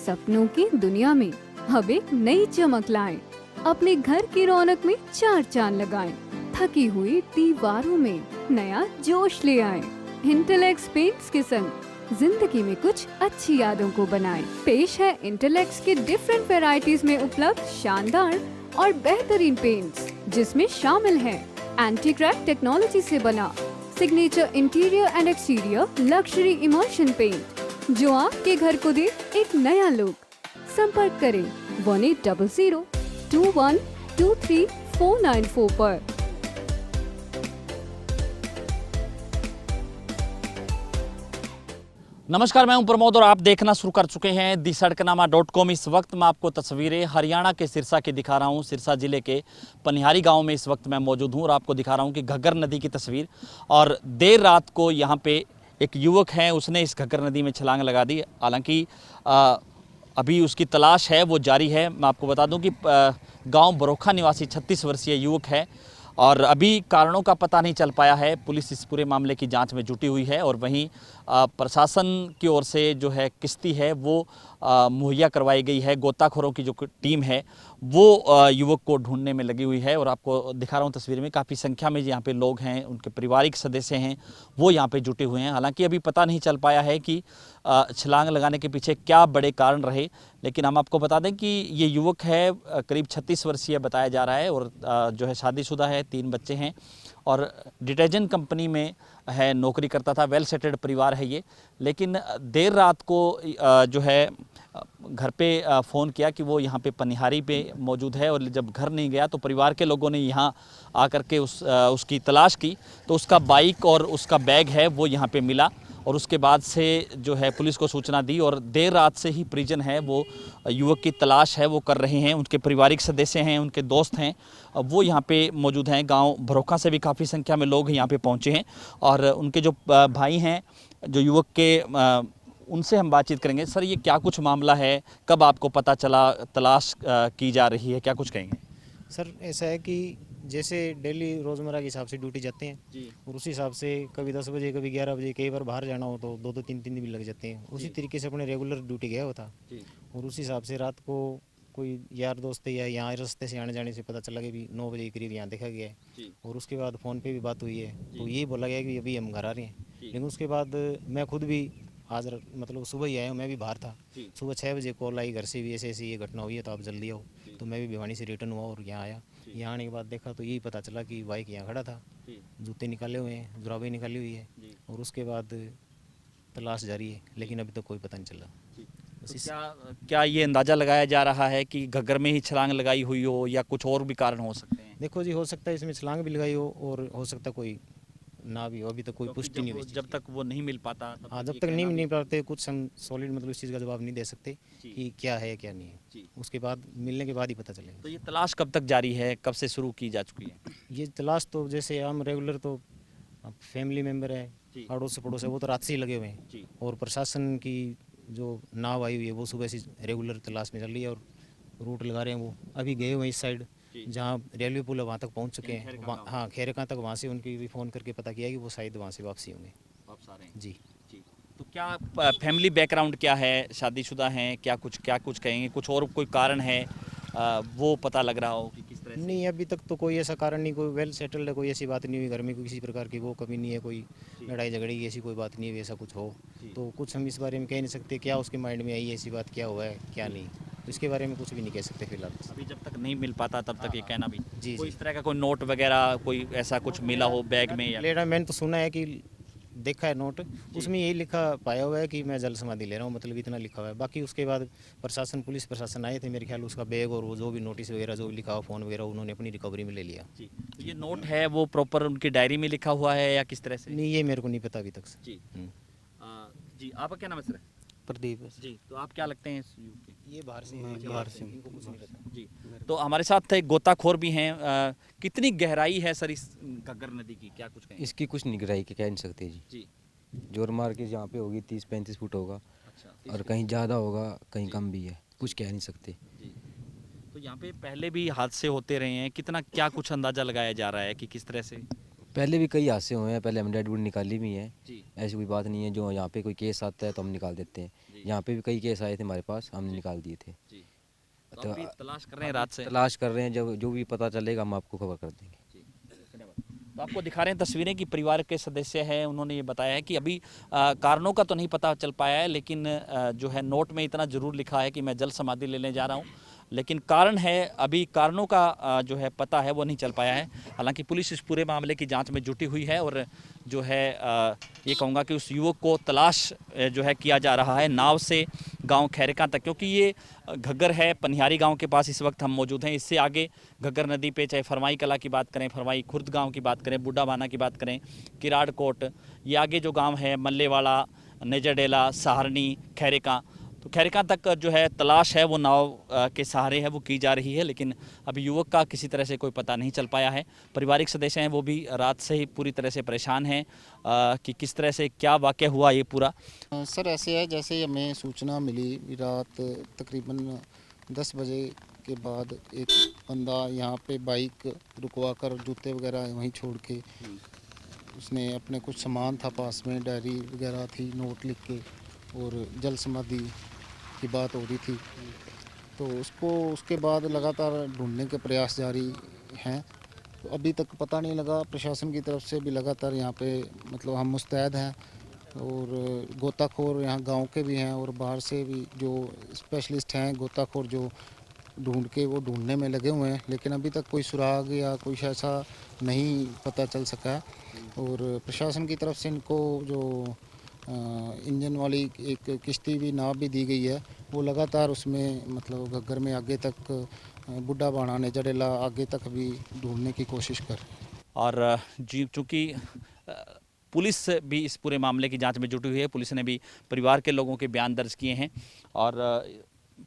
सपनों की दुनिया में अब एक नई चमक लाएं। अपने घर की रौनक में चार चांद लगाएं। थकी हुई दीवारों में नया जोश ले आएं। इंटेलेक्स पेंट्स के संग जिंदगी में कुछ अच्छी यादों को बनाएं। पेश है इंटेलेक्स के डिफरेंट वैरायटीज में उपलब्ध शानदार और बेहतरीन पेंट्स, जिसमें शामिल है एंटी क्रैक टेक्नोलॉजी से बना signature interior and exterior luxury immersion paint, जो आपके घर को दे एक नया लुक। संपर्क करें 1800-2123-494 पर। नमस्कार, मैं हूं प्रमोद और आप देखना शुरू कर चुके हैं दी सड़कनामा.com। इस वक्त मैं आपको तस्वीरें हरियाणा के सिरसा की दिखा रहा हूं। सिरसा जिले के पनिहारी गांव में इस वक्त मैं मौजूद हूं और आपको दिखा रहा हूं कि घग्गर नदी की तस्वीर। और देर रात को यहां पे एक युवक है, उसने इस घग्गर नदी में छलांग लगा दी। हालांकि अभी उसकी तलाश है, वो जारी है। मैं आपको बता दूं कि गांव बरोखा निवासी 36 वर्षीय युवक है और अभी कारणों का पता नहीं चल पाया है। पुलिस इस पूरे मामले की जांच में जुटी हुई है और वहीं प्रशासन की ओर से जो है किश्ती है वो मुहैया करवाई गई है। गोताखोरों की जो टीम है वो युवक को ढूंढने में लगी हुई है और आपको दिखा रहा हूँ तस्वीर में काफ़ी संख्या में यहाँ पे लोग हैं, उनके पारिवारिक सदस्य हैं, वो यहाँ पे जुटे हुए हैं। हालांकि अभी पता नहीं चल पाया है कि छलांग लगाने के पीछे क्या बड़े कारण रहे, लेकिन हम आपको बता दें कि ये युवक है, करीब 36 वर्षीय बताया जा रहा है और जो है शादीशुदा है, 3 बच्चे हैं और डिटर्जेंट कंपनी में है, नौकरी करता था। वेल सेटल्ड परिवार है ये। लेकिन देर रात को जो है घर पे फ़ोन किया कि वो यहाँ पे पनिहारी पे मौजूद है और जब घर नहीं गया तो परिवार के लोगों ने यहाँ आकर के उसकी तलाश की तो उसका बाइक और उसका बैग है वो यहाँ पे मिला और उसके बाद से जो है पुलिस को सूचना दी और देर रात से ही परिजन है वो युवक की तलाश है वो कर रहे हैं। उनके पारिवारिक सदस्य हैं, उनके दोस्त हैं, वो यहाँ पे मौजूद हैं। गांव भरोखा से भी काफ़ी संख्या में लोग यहाँ पे पहुँचे हैं और उनके जो भाई हैं जो युवक के, उनसे हम बातचीत करेंगे। सर, ये क्या कुछ मामला है, कब आपको पता चला, तलाश की जा रही है, क्या कुछ कहेंगे? सर ऐसा है कि जैसे डेली रोज़मर्रा के हिसाब से ड्यूटी जाते हैं जी और उसी हिसाब से कभी 10 बजे कभी 11 बजे, कई बार बाहर जाना हो तो 2-2 3-3 दिन भी लग जाते हैं। उसी तरीके से अपने रेगुलर ड्यूटी गया होता जी और उसी हिसाब से रात को कोई यार दोस्त या यहाँ रास्ते से आने जाने से पता चला कि भी 9 बजे के करीब यहाँ देखा गया है। जी और उसके बाद फ़ोन पे भी बात हुई है तो यही बोला गया कि अभी हम घर आ रहे हैं। जी। लेकिन उसके बाद मैं खुद भी आज मतलब सुबह ही आया हूँ, मैं भी बाहर था। जी सुबह 6 बजे कॉल आई घर से भी, ऐसे ऐसी ये घटना हुई है तो आप जल्दी आओ। तो मैं भी भिवानी से रिटर्न हुआ और यहाँ आया। यहाँ आने के बाद देखा तो यही पता चला कि बाइक यहाँ खड़ा था, जी जूते निकाले हुए हैं, जुराबें निकाली हुई है जी और उसके बाद तलाश जारी है, लेकिन अभी तक कोई पता नहीं चला। जी। बस तो इस क्या ये अंदाज़ा लगाया जा रहा है कि घग्गर में ही छलांग लगाई हुई हो या कुछ और भी कारण हो सकते हैं? देखो जी, हो सकता है इसमें छलांग भी लगाई हो और हो सकता है कोई ना भी हो, अभी तक कोई क्योंकि पुष्टि नहीं हुई इस चीज़ जब की। तक वो नहीं मिल पाता तब हाँ, तक जब ये तक कहना नहीं भी। पाते कुछ हम सॉलिड मतलब इस चीज़ का जवाब नहीं दे सकते जी कि क्या है क्या नहीं है। जी। उसके बाद मिलने के बाद ही पता चलेगा। तो ये तलाश कब तक जारी है, कब से शुरू की जा चुकी है? ये तलाश तो जैसे हम रेगुलर तो फैमिली मेम्बर है, जी अड़ोस पड़ोस है, वो तो रात से ही लगे हुए हैं जी और प्रशासन की जो नाव आई हुई है वो सुबह से रेगुलर तलाश में चल रही है और रूट लगा रहे हैं। वो अभी गए हुए हैं इस साइड जी। जहाँ रेलवे पुल है वहाँ तक पहुँच चुके यानी हैं। खैरका गाँव। हाँ, खैरका तक वहाँ से उनकी भी फ़ोन करके पता किया कि वो शायद वहाँ से वापसी होंगे। वापस आ रहे हैं। जी। जी। तो क्या फैमिली बैकग्राउंड क्या है, शादीशुदा हैं, क्या कुछ कहेंगे, कुछ और कोई कारण है वो पता लग रहा हो कि किस तरह से? नहीं, अभी तक तो कोई ऐसा कारण नहीं, कोई वेल सेटल्ड है, कोई ऐसी बात नहीं हुई घर में, कोई किसी प्रकार की वो कमी नहीं है, कोई जी। लड़ाई झगड़े की ऐसी कोई बात नहीं है, ऐसा कुछ हो जी। तो कुछ हम इस बारे में कह नहीं सकते क्या उसके माइंड में आई है, ऐसी बात क्या हुआ है क्या नहीं, तो इसके बारे में कुछ भी नहीं कह सकते फिलहाल। अभी जब तक नहीं मिल पाता तब तक ये कहना भी। जी कोई जी। इस तरह का कोई नोट वगैरह कोई ऐसा कुछ मिला हो बैग में या? लेटर मैंने तो सुना है कि देखा है नोट, उसमें यही लिखा पाया हुआ है कि मैं जल समाधि ले रहा हूँ, मतलब इतना लिखा हुआ है। बाकी उसके बाद प्रशासन, पुलिस प्रशासन आए थे मेरे ख्याल, उसका बैग और वो जो भी नोटिस वगैरह जो भी लिखा हुआ फ़ोन वगैरह उन्होंने अपनी रिकवरी में ले लिया। जी। तो ये नोट है वो प्रॉपर उनकी डायरी में लिखा हुआ है या किस तरह से? नहीं, ये मेरे को नहीं पता अभी तक। जी। जी, आपका क्या नाम है सर? प्रदीप जी। तो आप क्या लगते हैं इस युवक के? ये बाहर से बाहर से इनको कुछ नहीं पता। जी। तो हमारे साथ एक गोताखोर भी हैं। कितनी गहराई है सर इस घग्गर नदी की, क्या कुछ कहें? इसकी कुछ निगरानी के कह नहीं सकते जी। जी। जोर मार के जहाँ पे होगी 30-35 फुट होगा अच्छा। और कहीं ज़्यादा होगा, कहीं कम भी है, कुछ कह नहीं सकते। जी। तो यहाँ पे पहले भी हादसे होते रहे हैं, कितना क्या कुछ अंदाजा लगाया जा रहा है कि किस तरह से? पहले भी कई हादसे हुए हैं, पहले हमने डेड बॉडी निकाली भी है। जी ऐसी कोई बात नहीं है, जो यहाँ पे कोई केस आता है तो हम निकाल देते हैं। यहाँ पे भी कई केस आए थे हमारे पास, हमने निकाल दिए थे। जी। तो तो अभी तलाश कर रहे हैं रात से। तलाश कर रहे हैं, जब जो भी पता चलेगा हम आपको खबर कर देंगे। तो आपको दिखा रहे हैं तस्वीरें कि परिवार के सदस्य हैं, उन्होंने ये बताया है कि अभी कारणों का तो नहीं पता चल पाया है, लेकिन जो है नोट में इतना ज़रूर लिखा है कि मैं जल समाधि लेने जा रहा हूँ, लेकिन कारण है अभी कारणों का जो है पता है वो नहीं चल पाया है। हालांकि पुलिस इस पूरे मामले की जांच में जुटी हुई है और जो है ये कहूँगा कि उस युवक को तलाश जो है किया जा रहा है नाव से गांव खैरका तक, क्योंकि ये घग्गर है पनिहारी गांव के पास इस वक्त हम मौजूद हैं। इससे आगे घग्गर नदी पे चाहे फरमाई कला की बात करें, फरमाई खुर्द गांव की बात करें, बुड्ढा बाना की बात करें, किराड़ कोट, ये आगे जो गांव है मल्लेवाड़ा, नेजरडेला, सहारनी, खैरका, तो खैरका तक जो है तलाश है वो नाव के सहारे है वो की जा रही है, लेकिन अभी युवक का किसी तरह से कोई पता नहीं चल पाया है। पारिवारिक सदस्य हैं वो भी रात से ही पूरी तरह से परेशान हैं कि किस तरह से क्या वाक़या हुआ ये पूरा। सर ऐसे है, जैसे हमें सूचना मिली रात तकरीबन 10 बजे के बाद एक बंदा यहाँ पे बाइक रुकवा कर जूते वगैरह वहीं छोड़ के उसने अपने कुछ सामान था पास में, डायरी वगैरह थी, नोट लिख के, और जल समाधि की बात हो रही थी। तो उसको उसके बाद लगातार ढूंढने के प्रयास जारी हैं। तो अभी तक पता नहीं लगा। प्रशासन की तरफ से भी लगातार यहाँ पे मतलब हम मुस्तैद हैं, और गोताखोर यहाँ गांव के भी हैं और बाहर से भी जो स्पेशलिस्ट हैं गोताखोर जो ढूंढ के वो ढूंढने में लगे हुए हैं, लेकिन अभी तक कोई सुराग या कुछ ऐसा नहीं पता चल सका है। और प्रशासन की तरफ से इनको जो इंजन वाली एक किश्ती भी नाव भी दी गई है, वो लगातार उसमें मतलब घग्गर में आगे तक बुड्ढा बाना नेजरडेला आगे तक भी ढूंढने की कोशिश कर रहे हैं। और जी चूँकि पुलिस भी इस पूरे मामले की जांच में जुटी हुई है, पुलिस ने भी परिवार के लोगों के बयान दर्ज किए हैं और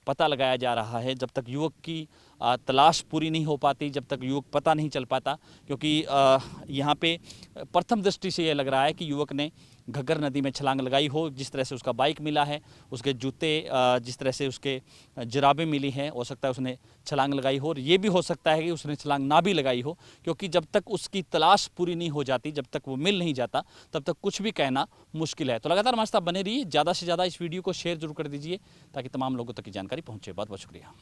पता लगाया जा रहा है। जब तक युवक की तलाश पूरी नहीं हो पाती, जब तक युवक पता नहीं चल पाता, क्योंकि यहाँ पे प्रथम दृष्टि से ये लग रहा है कि युवक ने घग्गर नदी में छलांग लगाई हो। जिस तरह से उसका बाइक मिला है, उसके जूते, जिस तरह से उसके जुराबें मिली हैं, हो सकता है उसने छलांग लगाई हो। और ये भी हो सकता है कि उसने छलांग ना भी लगाई हो, क्योंकि जब तक उसकी तलाश पूरी नहीं हो जाती, जब तक वो मिल नहीं जाता, तब तक कुछ भी कहना मुश्किल है। तो लगातार हमारे साथ बने रहिए, ज़्यादा से ज़्यादा इस वीडियो को शेयर जरूर कर दीजिए ताकि तमाम लोगों तक की जानकारी पहुँचे। बहुत बहुत शुक्रिया।